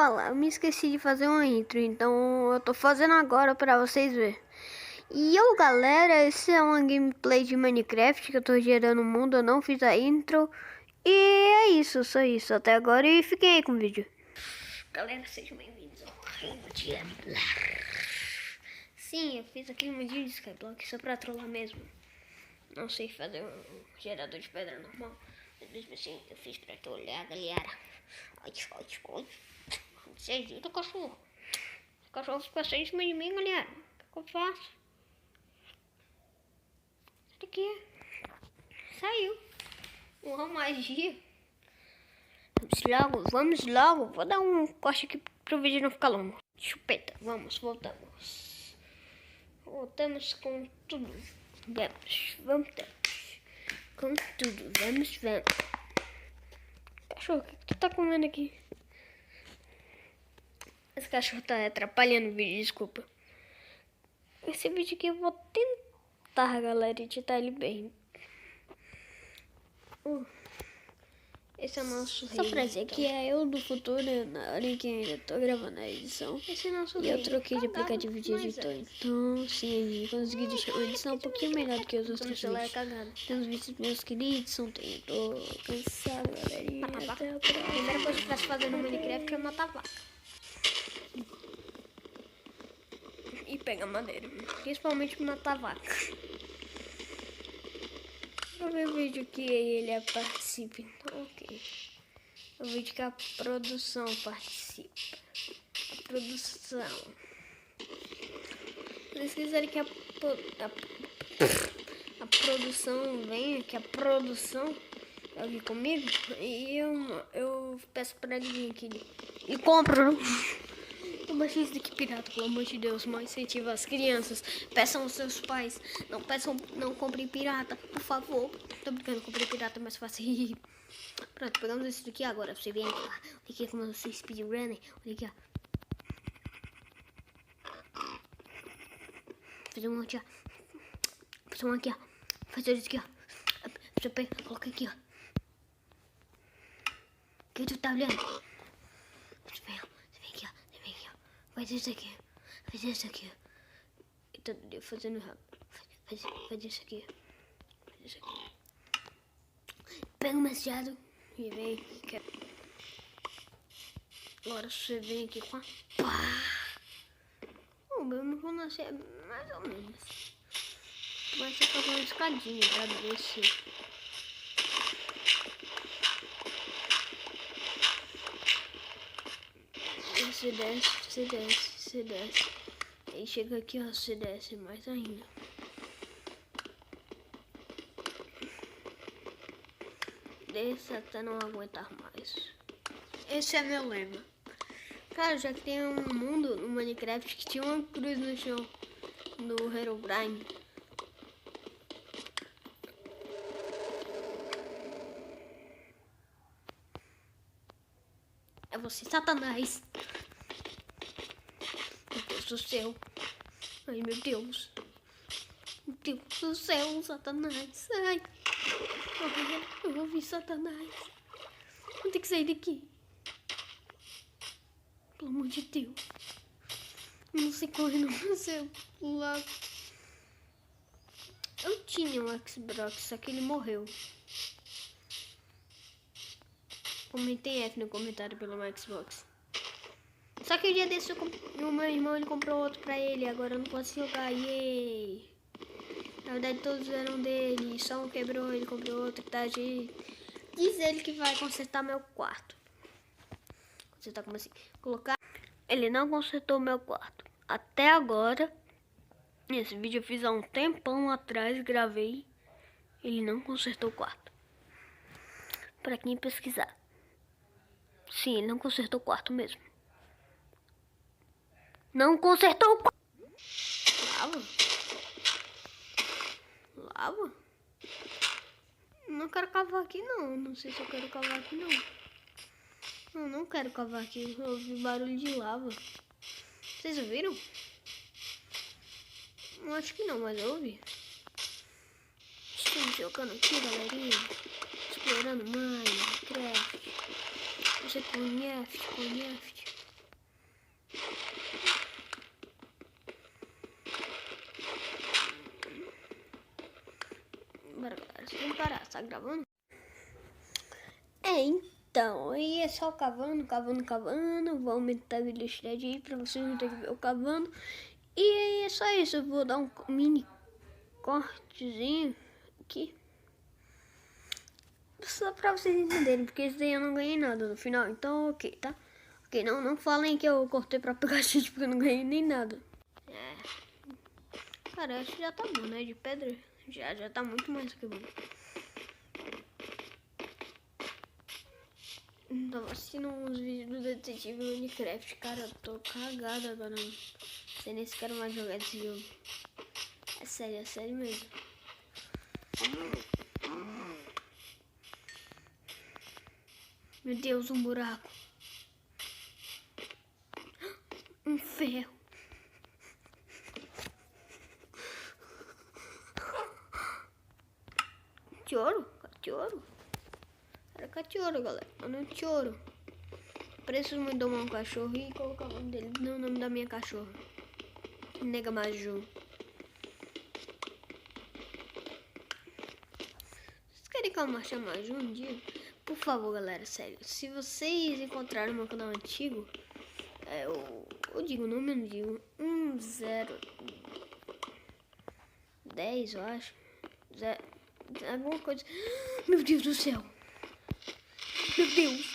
falar, eu me esqueci de fazer uma intro, então eu tô fazendo agora pra vocês verem. E eu, galera, esse é uma gameplay de Minecraft que eu tô gerando o mundo, eu não fiz a intro. E é isso, só isso até agora e fiquem aí com o vídeo. Galera, sejam bem-vindos ao reino de Sim, eu fiz aqui um vídeo de Skyblock só pra trollar mesmo. Não sei fazer um gerador de pedra normal, mas mesmo assim eu fiz pra trollar, galera. Ai. Você ajuda o cachorro. O cachorro fica sem em cima de mim, galera. O que eu faço? Sai daqui. Saiu. Uma magia. Vamos logo. Vou dar um corte aqui pro vídeo não ficar longo. Chupeta, voltamos. Voltamos com tudo. Vamos com tudo. Vamos. Cachorro, o que tu tá comendo aqui? Esse cachorro tá atrapalhando o vídeo, desculpa. Esse vídeo aqui eu vou tentar, galera, editar ele bem. Esse é o nosso rei. Só pra dizer que é eu do futuro, na hora que ainda tô gravando a edição. Esse é nosso rei. E eu troquei de aplicativo de editor. Então, sim, eu consegui deixar uma edição um pouquinho melhor do que os outros vídeos. Tem uns vídeos meus que nem edição tem. Eu tô cansado, galerinha. A primeira coisa que eu faço fazer no Minecraft é matar vaca. E pegar madeira. Principalmente matar vaca. Eu vi o vídeo que ele participa, então ok. O vídeo que a produção participa. A produção. Se vocês quiserem que a produção venha, que a produção jogue comigo, e eu peço pra ele vir aqui e compro. Não baixe isso daqui, pirata, pelo amor de Deus. Não incentiva as crianças. Peçam aos seus pais. Não comprem pirata, por favor. Tô brincando, comprei pirata, mas fácil. Pronto, pegamos esse daqui agora. Você vem aqui, ó. Olha aqui como eu sou speedrunner. Olha aqui, ó. Fazer um aqui, ó. Fazer um aqui, ó. Fazer isso aqui, ó. Você pega, coloca aqui, ó. O que tu tá olhando? Você vem aqui, ó. Faz isso aqui. Faz isso aqui. Eu tô fazendo rápido. Faz isso aqui. Faz isso aqui. Pega o machado e vem aqui. Agora você vem aqui com a pá. O meu não vou nascer mais ou menos. Vai ser fazer uma escadinha pra descer. Você desce. Aí chega aqui, ó, você desce mais ainda. Desça até não aguentar mais. Esse é meu lema. Cara, já que tem um mundo no Minecraft que tinha uma cruz no chão do Herobrine. É você, Satanás. Meu Deus do céu. Ai, meu Deus. Meu Deus do céu, Satanás. Ai. Eu ouvi Satanás. Vou ter que sair daqui. Pelo amor de Deus. Não sei correr no céu. Lá. Eu tinha um Xbox, só que ele morreu. Comentei F no comentário pelo Xbox. Só que o dia desse o meu irmão ele comprou outro pra ele. Agora eu não posso jogar. Yay! Na verdade todos eram dele. Só um quebrou, ele comprou outro. Tá de... Diz ele que vai consertar meu quarto. Consertar como assim? Colocar... Ele não consertou meu quarto. Até agora. Esse vídeo eu fiz há um tempão atrás. Gravei. Ele não consertou o quarto. Pra quem pesquisar. Sim, ele não consertou o quarto mesmo. Não consertou o quarto. Lava? Não quero cavar aqui não. Não sei se eu quero cavar aqui não. Não quero cavar aqui. Eu ouvi barulho de lava. Vocês ouviram? Eu acho que não, mas eu ouvi. Estamos jogando aqui, galerinha. Explorando Minecraft. Você conhece? Tá gravando? Então, aí é só cavando. Vou aumentar a velocidade aí pra vocês não terem que ver eu cavando. E aí é só isso, eu vou dar um mini cortezinho aqui. Só pra vocês entenderem, porque esse daí eu não ganhei nada no final, então ok, tá? Ok, não falem que eu cortei pra pegar cheat porque eu não ganhei nem nada. Cara, acho que já tá bom, né? De pedra já tá muito mais do que bom. Tava assistindo uns vídeos do Detetive Minecraft, cara, eu tô cagada agora. Não sei nem se quero mais jogar esse jogo. É sério mesmo. Meu Deus, um buraco. Um ferro. Tesouro? Tesouro? Era cachorro, galera. Eu não tesouro. Preciso me domar um cachorro e colocar o nome dele no nome da minha cachorra. Nega Maju. Vocês querem que eu marche Maju um dia? Por favor, galera, sério. Se vocês encontrarem meu canal antigo, eu digo o nome, eu não digo. 10, eu acho. Alguma coisa. Meu Deus do céu. Meu Deus.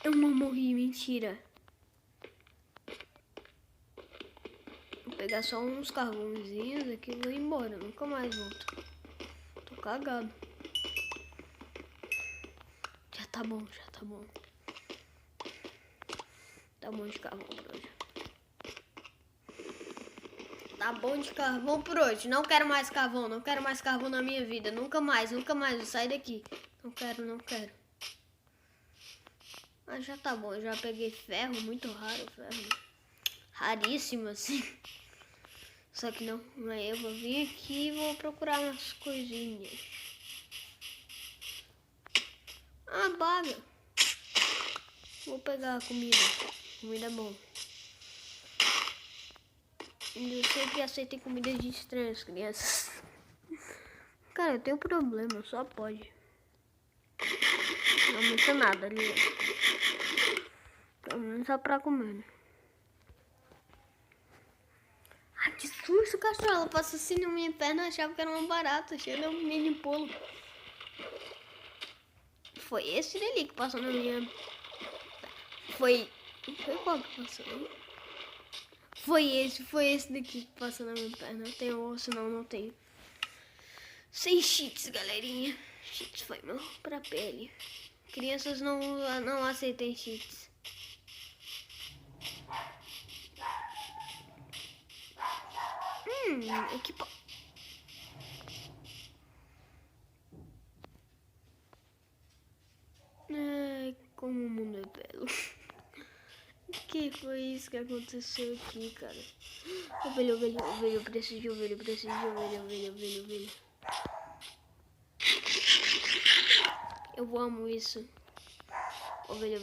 Eu não morri, mentira. Vou pegar só uns carvãozinhos aqui e vou embora. Nunca mais volto. Tô cagado. Já tá bom. Tá bom de carvão por hoje. Tá bom de carvão por hoje. Não quero mais carvão. Não quero mais carvão na minha vida. Nunca mais. Vou sair daqui. Não quero. Mas já tá bom. Eu já peguei ferro. Muito raro ferro. Raríssimo assim. Só que não. Aí eu vou vir aqui e vou procurar umas coisinhas. Ah, baga. Vou pegar a comida. Comida é bom. Eu sempre aceitei comidas de estranhas, crianças. Cara, eu tenho problema, só pode. Não aumenta nada ali. Pelo menos só pra comer. Ai, que susto, cachorro. Ela passou assim na minha perna, achava que era uma barata. Cheira um mini polo. Foi esse dali que passou na minha... Foi qual que passou aí? Foi esse daqui que passou na minha perna. Eu tenho osso, não tenho. Sem cheats, galerinha. Cheats foi mal pra pele. Crianças não aceitem cheats. Equipa... Ai, como o mundo é belo. O que foi isso que aconteceu aqui, cara? Ovelha, eu preciso de ovelha. Eu amo isso. Ovelha.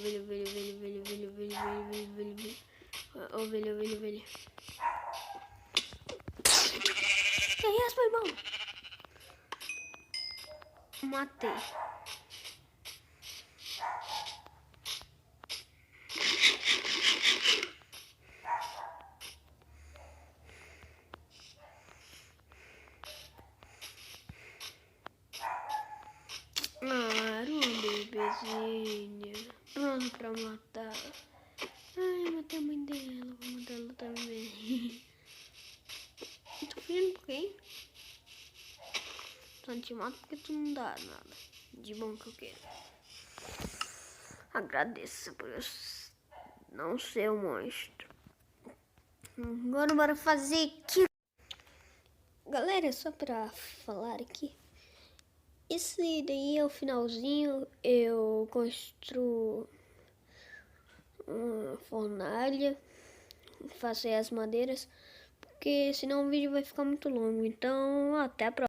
Que é isso, meu irmão? Matei. Bebezinha. Pronto pra matar. Ai, eu matei a mãe dela. Vou matar ela também. Eu tô fugindo por quem? Só não te mato porque tu não dá nada de bom que eu quero. Agradeço por eu não ser um monstro. Agora bora fazer aqui. Galera, só pra falar aqui. Esse daí é o finalzinho. Eu construo uma fornalha. Faço aí as madeiras. Porque senão o vídeo vai ficar muito longo. Então, até a próxima.